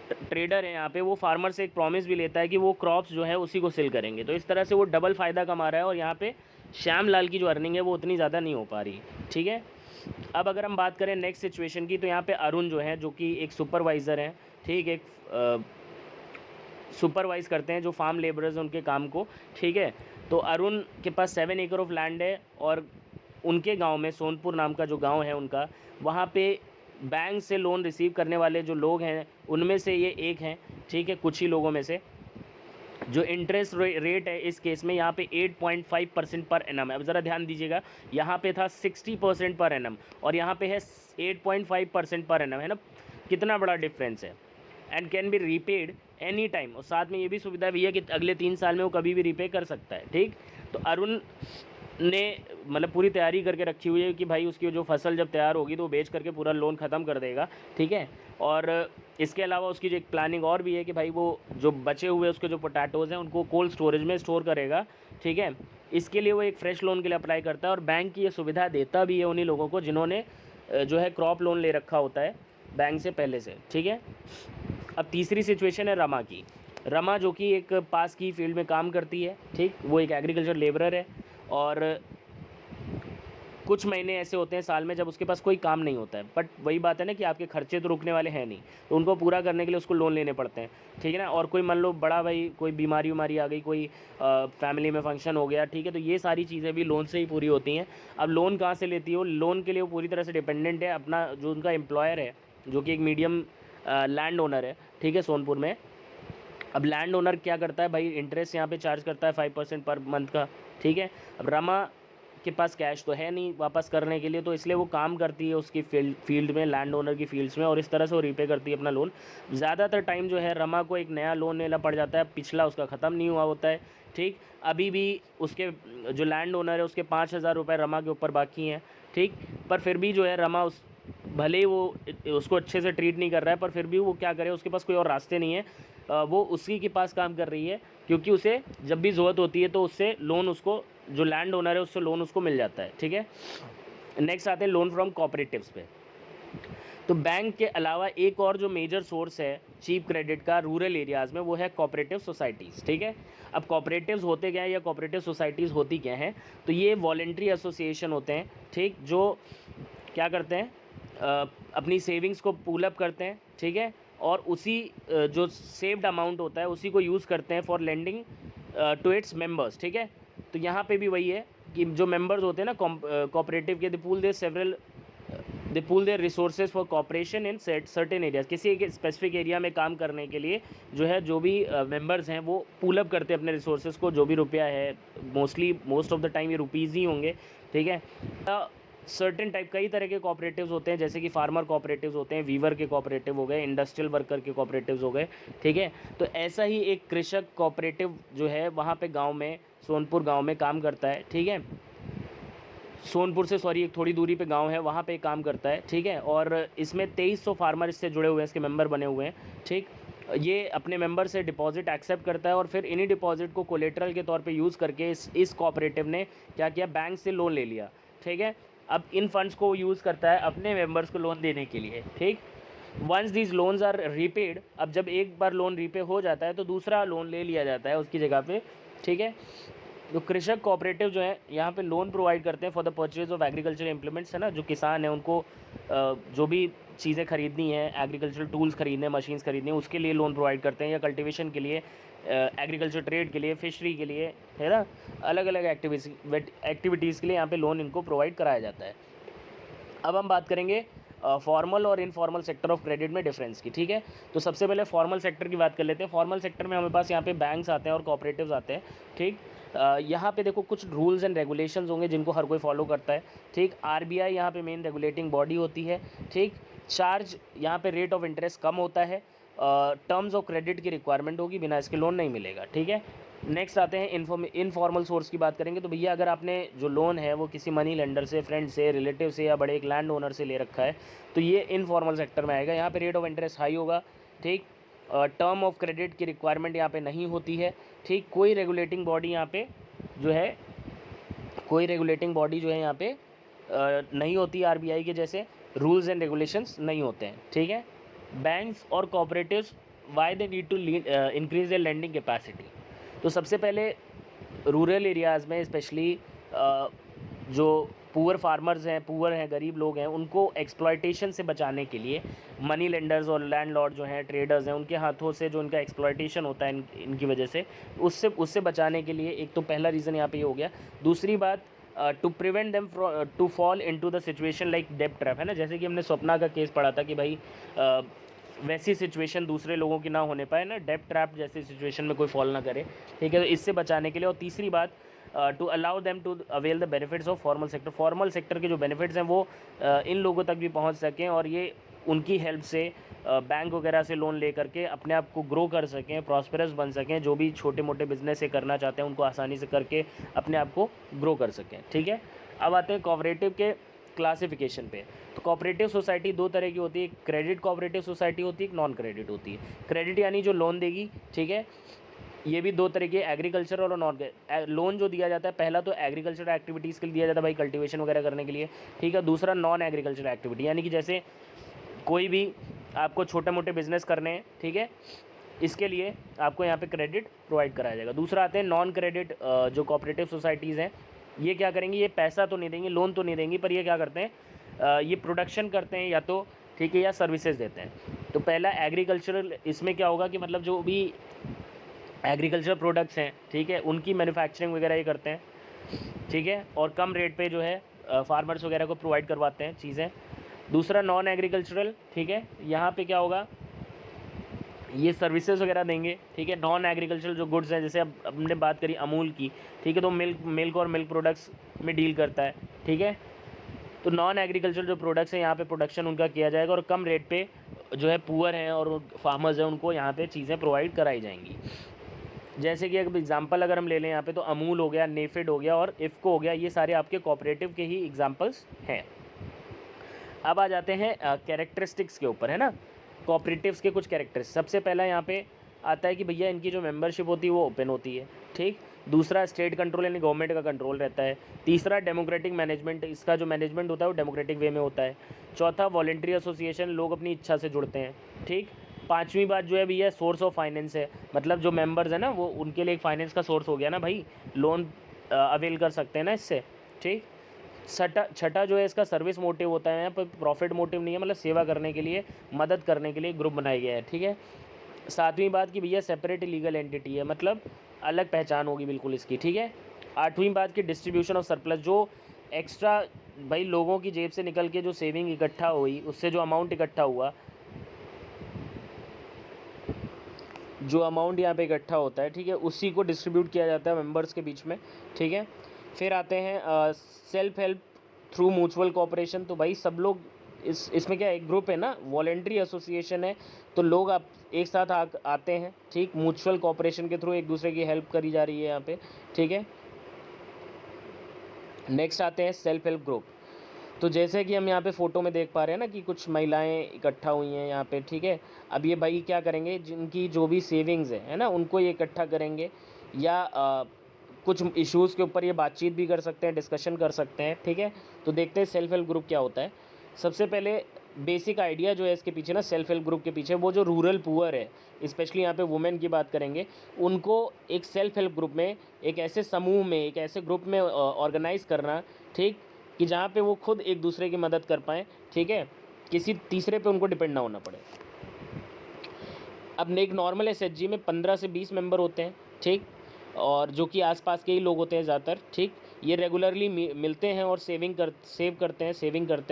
ट्रेडर है यहाँ पे, वो फार्मर से एक प्रॉमिस भी लेता है कि वो क्रॉप्स जो है उसी को सेल करेंगे, तो इस तरह से वो डबल फ़ायदा कमा रहा है, और यहाँ पे श्याम लाल की जो अर्निंग है वो उतनी ज़्यादा नहीं हो पा रही, ठीक है। अब अगर हम बात करें नेक्स्ट सिचुएशन की, तो यहाँ पे अरुण जो है, जो कि एक सुपरवाइज़र है, ठीक, एक सुपरवाइज़ करते हैं जो फार्म लेबरर्स हैं उनके काम को, ठीक है। तो अरुण के पास 7 एकड़ ऑफ लैंड है, और उनके गांव में, सोनपुर नाम का जो गांव है उनका, वहाँ पे बैंक से लोन रिसीव करने वाले जो लोग हैं उनमें से ये एक हैं, ठीक है, कुछ ही लोगों में से। जो इंटरेस्ट रेट है इस केस में यहाँ पे 8.5% पर एनम है। अब ज़रा ध्यान दीजिएगा, यहाँ पे था 60% पर एनम और यहाँ पे है 8.5% पर एनम, है ना, कितना बड़ा डिफरेंस है। And can be repaid any time, और साथ में ये भी सुविधा भी है कि अगले 3 साल में वो कभी भी रीपे कर सकता है, ठीक। तो अरुण ने मतलब पूरी तैयारी करके रखी हुई है कि भाई उसकी जो फसल जब तैयार होगी तो वो बेच करके पूरा लोन ख़त्म कर देगा, ठीक है। और इसके अलावा उसकी जो एक प्लानिंग और भी है कि भाई वो जो बचे हुए उसके जो पोटैटोज़ हैं उनको कोल्ड स्टोरेज में स्टोर करेगा, ठीक है। इसके लिए वो एक फ़्रेश लोन के लिए अप्लाई करता है, और बैंक की ये सुविधा देता भी है उन्हीं लोगों को जिन्होंने जो है क्रॉप लोन ले रखा होता है बैंक से पहले से, ठीक है। अब तीसरी सिचुएशन है रमा की। रमा जो कि एक पास की फील्ड में काम करती है, ठीक, वो एक एग्रीकल्चर लेबरर है, और कुछ महीने ऐसे होते हैं साल में जब उसके पास कोई काम नहीं होता है, बट वही बात है ना कि आपके खर्चे तो रुकने वाले हैं नहीं, तो उनको पूरा करने के लिए उसको लोन लेने पड़ते हैं, ठीक है ना। और कोई मान लो बड़ा भाई कोई बीमारी उमारी आ गई, कोई फैमिली में फंक्शन हो गया, ठीक है, तो ये सारी चीज़ें भी लोन से ही पूरी होती हैं। अब लोन कहाँ से लेती हो, लोन के लिए वो पूरी तरह से डिपेंडेंट है अपना जो उनका एम्प्लॉयर है, जो कि एक मीडियम लैंड ओनर है, ठीक है, सोनपुर में। अब लैंड ओनर क्या करता है भाई, इंटरेस्ट यहाँ पे चार्ज करता है 5% पर मंथ का, ठीक है। अब रमा के पास कैश तो है नहीं वापस करने के लिए, तो इसलिए वो काम करती है उसकी फील्ड में, लैंड ओनर की फील्ड्स में, और इस तरह से वो रीपे करती है अपना लोन। ज़्यादातर टाइम जो है रमा को एक नया लोन लेना पड़ जाता है, पिछला उसका ख़त्म नहीं हुआ होता है, ठीक। अभी भी उसके जो लैंड ओनर है उसके 5,000 रुपये रमा के ऊपर बाकी हैं, ठीक। पर फिर भी जो है रमा भले ही वो उसको अच्छे से ट्रीट नहीं कर रहा है, पर फिर भी वो क्या करे, उसके पास कोई और रास्ते नहीं है, वो उसी के पास काम कर रही है, क्योंकि उसे जब भी ज़रूरत होती है तो उससे लोन, उसको जो लैंड ओनर है उससे लोन उसको मिल जाता है। ठीक है, नेक्स्ट आते हैं लोन फ्रॉम कोऑपरेटिव्स पे। तो बैंक के अलावा एक और जो मेजर सोर्स है चीप क्रेडिट का रूरल एरियाज़ में, वो है कोऑपरेटिव सोसाइटीज़। ठीक है, अब कोऑपरेटिव्स होते क्या है या कोऑपरेटिव सोसाइटीज़ होती क्या हैं, तो ये वॉलेंट्री एसोसिएशन होते हैं, ठीक, जो क्या करते हैं, अपनी सेविंग्स को पूल अप करते हैं। ठीक है, और उसी जो सेव्ड अमाउंट होता है उसी को यूज़ करते हैं for lending to its members. ठीक है, तो यहाँ पे भी वही है कि जो मेंबर्स होते हैं ना कोऑपरेटिव के, they pool their resources for cooperation in certain areas. किसी एक स्पेसिफिक एरिया में काम करने के लिए जो है, जो भी मेंबर्स हैं वो पूल अप करते हैं अपने रिसोर्सेज को, जो भी रुपया है, मोस्ट ऑफ द टाइम ये रुपीज़ ही होंगे। ठीक है, सर्टेन टाइप कई तरह के कोऑपरेटिव्स होते हैं, जैसे कि फार्मर कोऑपरेटिव्स होते हैं, वीवर के कोऑपरेटिव हो गए, इंडस्ट्रियल वर्कर के कोऑपरेटिव्स हो गए। ठीक है, तो ऐसा ही एक कृषक कोऑपरेटिव जो है वहाँ पे गांव में, सोनपुर गांव में काम करता है। ठीक है, सोनपुर से सॉरी एक थोड़ी दूरी पे गांव है, वहाँ पे काम करता है। ठीक है, और इसमें 2300 फार्मर इससे जुड़े हुए हैं, इसके मेंबर बने हुए हैं। ठीक, ये अपने मेंबर से डिपॉजिट एक्सेप्ट करता है और फिर इन्हीं डिपॉजिट को कोलेटरल के तौर पे यूज़ करके इस कोऑपरेटिव ने क्या किया, बैंक से लोन ले लिया। ठीक है, अब इन फंड्स को यूज़ करता है अपने मेंबर्स को लोन देने के लिए। ठीक, once these loans are repaid, अब जब एक बार लोन रीपे हो जाता है तो दूसरा लोन ले लिया जाता है उसकी जगह पे। ठीक है, तो कृषक कोऑपरेटिव जो है यहाँ पे लोन प्रोवाइड करते हैं for the purchase of agriculture implements, है ना, जो किसान हैं उनको जो भी चीज़ें खरीदनी है, एग्रीकल्चर टूल्स खरीदने, मशीन्स खरीदने, उसके लिए लोन प्रोवाइड करते हैं, या कल्टीवेशन के लिए, एग्रीकल्चर ट्रेड के लिए, फिशरी के लिए, है ना, अलग अलग एक्टिविटीज़ के लिए यहाँ पे लोन इनको प्रोवाइड कराया जाता है। अब हम बात करेंगे फॉर्मल और इनफॉर्मल सेक्टर ऑफ क्रेडिट में डिफरेंस की। ठीक है, तो सबसे पहले फॉर्मल सेक्टर की बात कर लेते हैं। फॉर्मल सेक्टर में हमारे पास यहाँ पे बैंक्स आते हैं और कोऑपरेटिव्स आते हैं। ठीक, यहाँ पे देखो कुछ रूल्स एंड रेगुलेशंस होंगे जिनको हर कोई फॉलो करता है। ठीक, आरबीआई यहाँ पे मेन रेगुलेटिंग बॉडी होती है। ठीक, चार्ज यहाँ पे रेट ऑफ इंटरेस्ट कम होता है, टर्म्स ऑफ क्रेडिट की रिक्वायरमेंट होगी, बिना इसके लोन नहीं मिलेगा। ठीक है, नेक्स्ट आते हैं इनफॉर्मल सोर्स की बात करेंगे। तो भैया अगर आपने जो लोन है वो किसी मनी लेंडर से, फ्रेंड से, रिलेटिव से या बड़े एक लैंड ओनर से ले रखा है तो ये इनफॉर्मल सेक्टर में आएगा। यहाँ पे रेट ऑफ इंटरेस्ट हाई होगा। ठीक, टर्म ऑफ क्रेडिट की रिक्वायरमेंट यहाँ पे नहीं होती है। ठीक, कोई रेगुलेटिंग बॉडी यहाँ पे जो है, यहाँ पे नहीं होती, आरबीआई के जैसे रूल्स एंड रेगुलेशंस नहीं होते हैं। ठीक है, बैंक्स और cooperatives why they need to increase their lending capacity. तो सबसे पहले रूरल एरियाज़ में स्पेशली जो पुअर हैं, गरीब लोग हैं, उनको एक्सप्लॉयटेशन से बचाने के लिए मनी लेंडर्स और लैंडलॉर्ड जो हैं, ट्रेडर्स हैं, उनके हाथों से जो इनका एक्सप्लॉयटेशन होता है इनकी वजह से, उससे बचाने के लिए एक तो पहला रीज़न यहाँ पे ये हो गया। दूसरी बात, to prevent them to fall into the situation like डेब्ट ट्रैप, है ना, जैसे कि हमने स्वप्ना का केस पढ़ा था कि भाई वैसी सिचुएशन दूसरे लोगों की ना होने पाए ना, डेब्ट ट्रैप जैसी सिचुएशन में कोई फॉल ना करे। ठीक है, तो इससे बचाने के लिए। और तीसरी बात, to allow them to avail the benefits of formal sector के जो बेनिफिट्स हैं वो इन लोगों तक भी पहुंच सकें और ये उनकी हेल्प से बैंक वगैरह से लोन ले करके अपने आप को ग्रो कर सकें, प्रॉस्पेरस बन सकें, जो भी छोटे मोटे बिजनेस से करना चाहते हैं उनको आसानी से करके अपने आप को ग्रो कर सकें। ठीक है, अब आते हैं कोऑपरेटिव के क्लासिफिकेशन पे। तो कोऑपरेटिव सोसाइटी दो तरह की होती है, क्रेडिट कोऑपरेटिव सोसाइटी होती है, एक नॉन क्रेडिट होती है। क्रेडिट यानी जो लोन देगी। ठीक है, ये भी दो तरह के, एग्रीकल्चर और नॉन लोन जो दिया जाता है, पहला तो एग्रीकल्चर एक्टिविटीज़ के लिए दिया जाता है भाई, कल्टीवेशन वगैरह करने के लिए। ठीक है, दूसरा नॉन एग्रीकल्चर एक्टिविटी, यानी कि जैसे कोई भी आपको छोटे मोटे बिजनेस करने हैं, ठीक है, इसके लिए आपको यहाँ पे क्रेडिट प्रोवाइड कराया जाएगा। दूसरा आते हैं नॉन क्रेडिट जो कोऑपरेटिव सोसाइटीज़ हैं, ये क्या करेंगी, ये पैसा तो नहीं देंगी, लोन तो नहीं देंगी, पर ये क्या करते हैं, ये प्रोडक्शन करते हैं या तो, ठीक है, या सर्विसेज देते हैं। तो पहला एग्रीकल्चरल, इसमें क्या होगा कि मतलब जो भी एग्रीकल्चर प्रोडक्ट्स हैं, ठीक है, उनकी मैन्युफैक्चरिंग वगैरह ये करते हैं। ठीक है, और कम रेट पे जो है फार्मर्स वगैरह को प्रोवाइड करवाते हैं चीज़ें। दूसरा नॉन एग्रीकल्चरल, ठीक है, यहाँ पे क्या होगा, ये सर्विसेज वगैरह देंगे। ठीक है, नॉन एग्रीकल्चरल जो गुड्स हैं, जैसे अब हमने बात करी अमूल की, ठीक है, तो मिल्क और मिल्क प्रोडक्ट्स में डील करता है। ठीक है, तो नॉन एग्रीकल्चर जो प्रोडक्ट्स हैं यहाँ पे प्रोडक्शन उनका किया जाएगा और कम रेट पे जो है पुअर हैं और फार्मर्स हैं उनको यहाँ पे चीज़ें प्रोवाइड कराई जाएंगी। जैसे कि एक एग्जांपल अगर हम ले लें यहाँ पे, तो अमूल हो गया, नेफेड हो गया और इफ़को हो गया, ये सारे आपके कोऑपरेटिव के ही एग्जांपल्स हैं। अब आ जाते हैं कैरेक्टरिस्टिक्स के ऊपर, है ना, कोऑपरेटिव्स के कुछ कैरेक्टर्स। सबसे पहला यहाँ पे आता है कि भैया इनकी जो मेंबरशिप होती है वो ओपन होती है, ठीक। दूसरा स्टेट कंट्रोल यानी गवर्नमेंट का कंट्रोल रहता है। तीसरा डेमोक्रेटिक मैनेजमेंट, इसका जो मैनेजमेंट होता है वो डेमोक्रेटिक वे में होता है। चौथा वॉलेंट्री एसोसिएशन, लोग अपनी इच्छा से जुड़ते हैं, ठीक। पाँचवीं बात जो है भैया सोर्स ऑफ फाइनेंस है, मतलब जो मेंबर्स हैं ना वो उनके लिए एक फाइनेंस का सोर्स हो गया ना भाई, लोन अवेल कर सकते हैं ना इससे, ठीक। छठा जो है इसका सर्विस मोटिव होता है, यहाँ पर प्रॉफिट मोटिव नहीं है, मतलब सेवा करने के लिए, मदद करने के लिए ग्रुप बनाया गया है, ठीक है। सातवीं बात कि भैया सेपरेट लीगल एंटिटी है, मतलब अलग पहचान होगी बिल्कुल इसकी, ठीक है। आठवीं बात कि डिस्ट्रीब्यूशन ऑफ सरप्लस, जो एक्स्ट्रा भाई लोगों की जेब से निकल के जो सेविंग इकट्ठा हुई, उससे जो अमाउंट इकट्ठा हुआ, जो अमाउंट यहाँ पे इकट्ठा होता है, ठीक है, उसी को डिस्ट्रीब्यूट किया जाता है मेंबर्स के बीच में, ठीक है। फिर आते हैं self help through mutual cooperation. तो भाई सब लोग इसमें क्या है, एक ग्रुप है ना, वॉलेंट्री एसोसिएशन है, तो लोग आप एक साथ आते हैं, ठीक, म्यूचुअल कोऑपरेशन के थ्रू एक दूसरे की हेल्प करी जा रही है यहाँ पे, ठीक है। नेक्स्ट आते हैं सेल्फ हेल्प ग्रुप। तो जैसे कि हम यहाँ पे फ़ोटो में देख पा रहे हैं ना कि कुछ महिलाएं इकट्ठा हुई हैं यहाँ पे, ठीक है। अब ये भाई क्या करेंगे, जिनकी जो भी सेविंग्स है ना, उनको ये इकट्ठा करेंगे, या कुछ इश्यूज़ के ऊपर ये बातचीत भी कर सकते हैं, डिस्कशन कर सकते हैं, ठीक है। तो देखते हैं सेल्फ हेल्प ग्रुप क्या होता है। सबसे पहले बेसिक आइडिया जो है इसके पीछे ना, सेल्फ हेल्प ग्रुप के पीछे, वो जो रूरल पुअर है, स्पेशली यहाँ पे वुमेन की बात करेंगे, उनको एक सेल्फ हेल्प ग्रुप में, एक ऐसे समूह में, एक ऐसे ग्रुप में ऑर्गेनाइज़ करना, ठीक, कि जहाँ पे वो खुद एक दूसरे की मदद कर पाएँ, ठीक है, किसी तीसरे पे उनको डिपेंड ना होना पड़े। अब एक नॉर्मल एसएचजी में 15 से 20 मेंबर होते हैं, ठीक, और जो कि आसपास के ही लोग होते हैं ज़्यादातर, ठीक। ये रेगुलरली मिलते हैं और सेविंग करते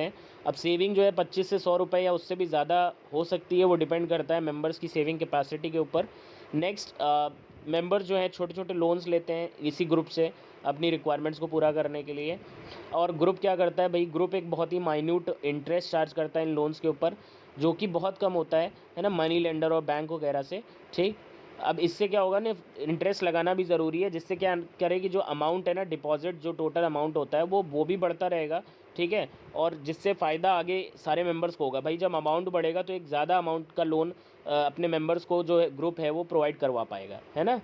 हैं। अब सेविंग जो है 25 से 100 रुपये या उससे भी ज़्यादा हो सकती है, वो डिपेंड करता है मेंबर्स की सेविंग कैपेसिटी के ऊपर। नेक्स्ट, मेंबर्स जो हैं छोटे छोटे लोन्स लेते हैं इसी ग्रुप से अपनी रिक्वायरमेंट्स को पूरा करने के लिए। और ग्रुप क्या करता है भाई, ग्रुप एक बहुत ही माइन्यूट इंटरेस्ट चार्ज करता है इन लोन्स के ऊपर, जो कि बहुत कम होता है ना, मनी लेंडर और बैंक वगैरह से, ठीक। अब इससे क्या होगा ना, इंटरेस्ट लगाना भी ज़रूरी है, जिससे क्या करेगी, जो अमाउंट है ना, डिपॉजिट जो टोटल अमाउंट होता है वो भी बढ़ता रहेगा, ठीक है। और जिससे फ़ायदा आगे सारे मेंबर्स को होगा भाई, जब अमाउंट बढ़ेगा तो एक ज़्यादा अमाउंट का लोन अपने मेंबर्स को जो ग्रुप है वो प्रोवाइड करवा पाएगा, है ना।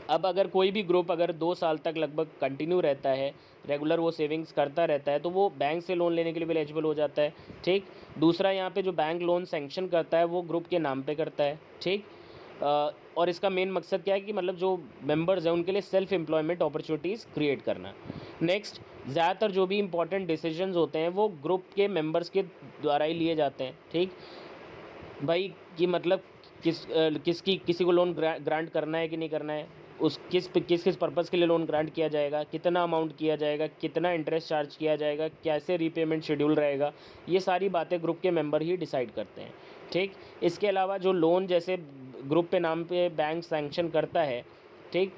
अब अगर कोई भी ग्रुप अगर 2 साल तक लगभग कंटिन्यू रहता है, रेगुलर वो सेविंग्स करता रहता है, तो वो बैंक से लोन लेने के लिए भी एलिजिबल हो जाता है, ठीक। दूसरा, यहाँ पे जो बैंक लोन सैंक्शन करता है वो ग्रुप के नाम पे करता है, ठीक। और इसका मेन मकसद क्या है कि मतलब जो मेंबर्स हैं उनके लिए सेल्फ एम्प्लॉयमेंट अपॉर्चुनिटीज़ क्रिएट करना। नेक्स्ट, ज़्यादातर जो भी इंपॉर्टेंट डिसीजंस होते हैं वो ग्रुप के मेंबर्स के द्वारा ही लिए जाते हैं, ठीक भाई, कि मतलब किसी को लोन ग्रांट करना है कि नहीं करना है, उस किस पर्पज़ के लिए लोन ग्रांट किया जाएगा, कितना अमाउंट किया जाएगा, कितना इंटरेस्ट चार्ज किया जाएगा, कैसे रीपेमेंट शेड्यूल रहेगा, ये सारी बातें ग्रुप के मेंबर ही डिसाइड करते हैं, ठीक। इसके अलावा जो लोन जैसे ग्रुप पे नाम पे बैंक सैंक्शन करता है, ठीक,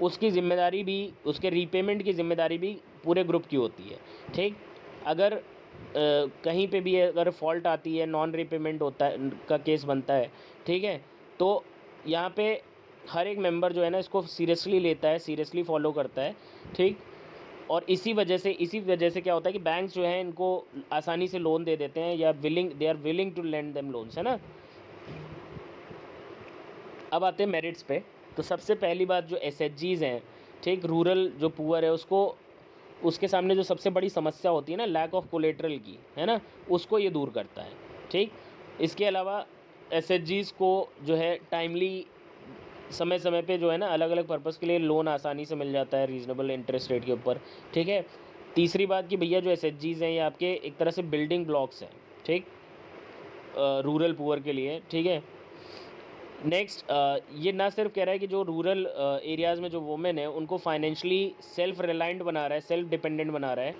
उसकी ज़िम्मेदारी भी, उसके रीपेमेंट की ज़िम्मेदारी भी पूरे ग्रुप की होती है, ठीक। अगर कहीं पे भी अगर फॉल्ट आती है, नॉन रीपेमेंट होता है का केस बनता है, ठीक है, तो यहाँ पे हर एक मेंबर जो है ना इसको सीरियसली लेता है, सीरियसली फॉलो करता है, ठीक। और इसी वजह से क्या होता है कि बैंक जो है इनको आसानी से लोन दे देते हैं, या they are willing to lend them loans, है ना। अब आते हैं मेरिट्स पे। तो सबसे पहली बात, जो एसएचजीज़ हैं, ठीक, रूरल जो पुअर है उसके सामने जो सबसे बड़ी समस्या होती है ना, लैक ऑफ कोलेटरल की, है ना, उसको ये दूर करता है, ठीक। इसके अलावा एसएचजीज़ को जो है टाइमली समय समय पे जो है ना अलग अलग पर्पज़ के लिए लोन आसानी से मिल जाता है रीज़नेबल इंटरेस्ट रेट के ऊपर, ठीक है। तीसरी बात कि भैया जो एसएचजीज़ हैं ये आपके एक तरह से बिल्डिंग ब्लॉक्स हैं, ठीक, रूरल पुअर के लिए, ठीक है। नेक्स्ट, ये ना सिर्फ कह रहा है कि जो रूरल एरियाज़ में जो वुमेन है उनको फाइनेंशियली सेल्फ रिलायंट बना रहा है, सेल्फ डिपेंडेंट बना रहा है,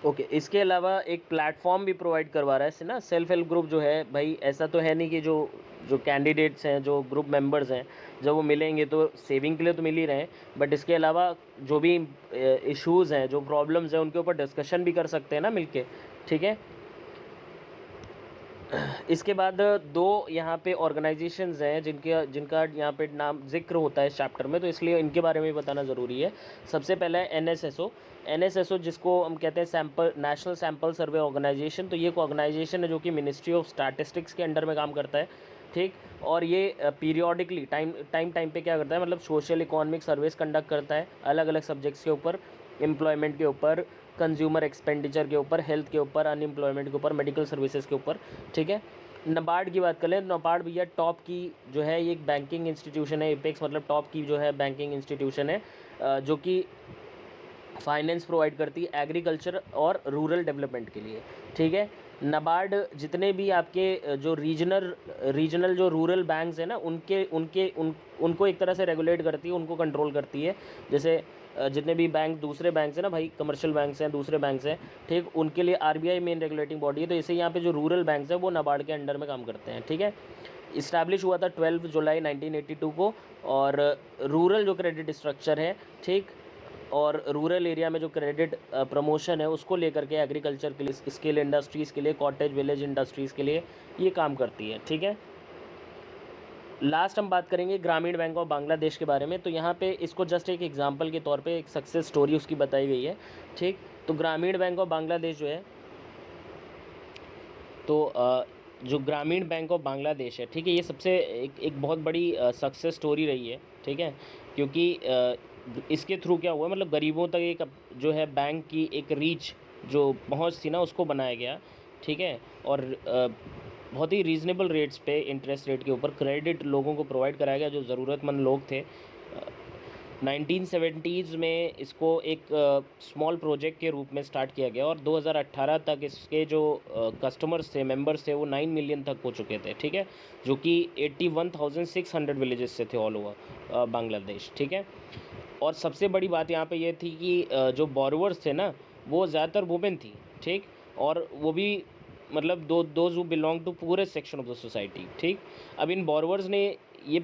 ओके। इसके अलावा एक प्लेटफॉर्म भी प्रोवाइड करवा रहा है इससे ना, सेल्फ हेल्प ग्रुप जो है भाई, ऐसा तो है नहीं कि जो जो कैंडिडेट्स हैं, जो ग्रुप मेंबर्स हैं, जब वो मिलेंगे तो सेविंग के लिए तो मिल ही रहे हैं, बट इसके अलावा जो भी इश्यूज़ हैं, जो प्रॉब्लम्स हैं, उनके ऊपर डिस्कशन भी कर सकते हैं ना मिलके, ठीक है। इसके बाद दो यहाँ पे ऑर्गेनाइजेशंस हैं जिनका यहाँ पे नाम जिक्र होता है इस चैप्टर में, तो इसलिए इनके बारे में बताना ज़रूरी है। सबसे पहला है एनएसएसओ, जिसको हम कहते हैं नेशनल सैम्पल सर्वे ऑर्गेनाइजेशन। तो ये एक ऑर्गेनाइजेशन है जो कि मिनिस्ट्री ऑफ स्टैटिस्टिक्स के अंडर में काम करता है, ठीक। और ये पीरियोडिकली टाइम पे क्या करता है, मतलब सोशल इकोनॉमिक सर्वेस कंडक्ट करता है अलग अलग सब्जेक्ट्स के ऊपर, एम्प्लॉयमेंट के ऊपर, कंज्यूमर एक्सपेंडिचर के ऊपर, हेल्थ के ऊपर, अनएम्प्लॉयमेंट के ऊपर, मेडिकल सर्विसेज के ऊपर, ठीक है। नबार्ड की बात करें, नबार्ड भैया टॉप की जो है ये एक बैंकिंग इंस्टीट्यूशन है। एपेक्स मतलब टॉप की जो है बैंकिंग इंस्टीट्यूशन है, जो कि फाइनेंस प्रोवाइड करती है एग्रीकल्चर और रूरल डेवलपमेंट के लिए, ठीक है। नबार्ड जितने भी आपके जो रीजनल जो रूरल बैंक्स हैं ना, उनको एक तरह से रेगुलेट करती है, उनको कंट्रोल करती है। जैसे जितने भी बैंक दूसरे बैंक्स हैं ना भाई, कमर्शियल बैंक्स हैं, दूसरे बैंक्स हैं, ठीक, उनके लिए आरबीआई मेन रेगुलेटिंग बॉडी है। तो इसे यहाँ पे जो रूरल बैंक्स हैं वो नबार्ड के अंडर में काम करते हैं, ठीक है। इस्टेब्लिश हुआ था 12 जुलाई 1982 को। और रूरल जो क्रेडिट स्ट्रक्चर है, ठीक, और रूरल एरिया में जो क्रेडिट प्रमोशन है उसको लेकर के एग्रीकल्चर के लिए, स्किल इंडस्ट्रीज़ के लिए, कॉटेज विलेज इंडस्ट्रीज़ के लिए ये काम करती है, ठीक है। लास्ट हम बात करेंगे ग्रामीण बैंक ऑफ बांग्लादेश के बारे में। तो यहाँ पे इसको जस्ट एक एग्जांपल के तौर पे एक सक्सेस स्टोरी उसकी बताई गई है, ठीक। तो ग्रामीण बैंक ऑफ बांग्लादेश जो है, तो जो ग्रामीण बैंक ऑफ बांग्लादेश है, ठीक है, ये सबसे एक बहुत बड़ी सक्सेस स्टोरी रही है, ठीक है। क्योंकि इसके थ्रू क्या हुआ, मतलब गरीबों तक एक जो है बैंक की एक रीच जो पहुंच थी ना उसको बनाया गया, ठीक है। और बहुत ही रीज़नेबल रेट्स पे, इंटरेस्ट रेट के ऊपर क्रेडिट लोगों को प्रोवाइड कराया गया जो ज़रूरतमंद लोग थे। 1970s में इसको एक स्मॉल प्रोजेक्ट के रूप में स्टार्ट किया गया और 2018 तक इसके जो कस्टमर्स थे, मेंबर्स थे, वो 9 मिलियन तक हो चुके थे, ठीक है। जो कि 81,600 विलेजेस से थे ऑल ओवर बांग्लादेश, ठीक है। और सबसे बड़ी बात यहाँ पे ये थी कि जो बोरोवर्स थे ना वो ज़्यादातर वुमेन थी, ठीक। और वो भी मतलब दोज हु बिलोंग टू पूरे सेक्शन ऑफ द सोसाइटी, ठीक। अब इन बोरोवर्स ने ये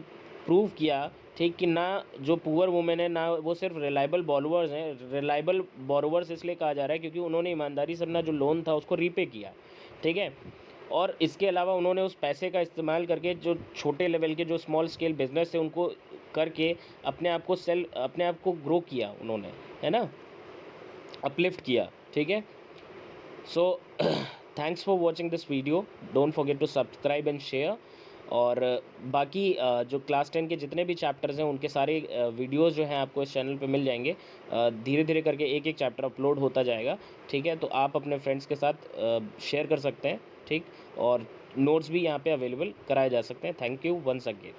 प्रूव किया, ठीक, कि ना जो पुअर वुमेन है ना वो सिर्फ रिलायबल बोरोवर्स हैं। रिलायबल बोरोवर्स इसलिए कहा जा रहा है क्योंकि उन्होंने ईमानदारी से अपना जो लोन था उसको रीपे किया, ठीक है। और इसके अलावा उन्होंने उस पैसे का इस्तेमाल करके जो छोटे लेवल के जो स्मॉल स्केल बिजनेस है उनको करके अपने आप को ग्रो किया उन्होंने, है ना, अपलिफ्ट किया, ठीक है। So thanks for watching this video, don't forget to subscribe and share. और बाकी जो क्लास 10 के जितने भी चैप्टर्स हैं उनके सारे वीडियोस जो हैं आपको इस चैनल पे मिल जाएंगे। धीरे धीरे करके एक एक चैप्टर अपलोड होता जाएगा, ठीक है। तो आप अपने फ्रेंड्स के साथ शेयर कर सकते हैं, ठीक। और नोट्स भी यहाँ पे अवेलेबल कराए जा सकते हैं। Thank you once again.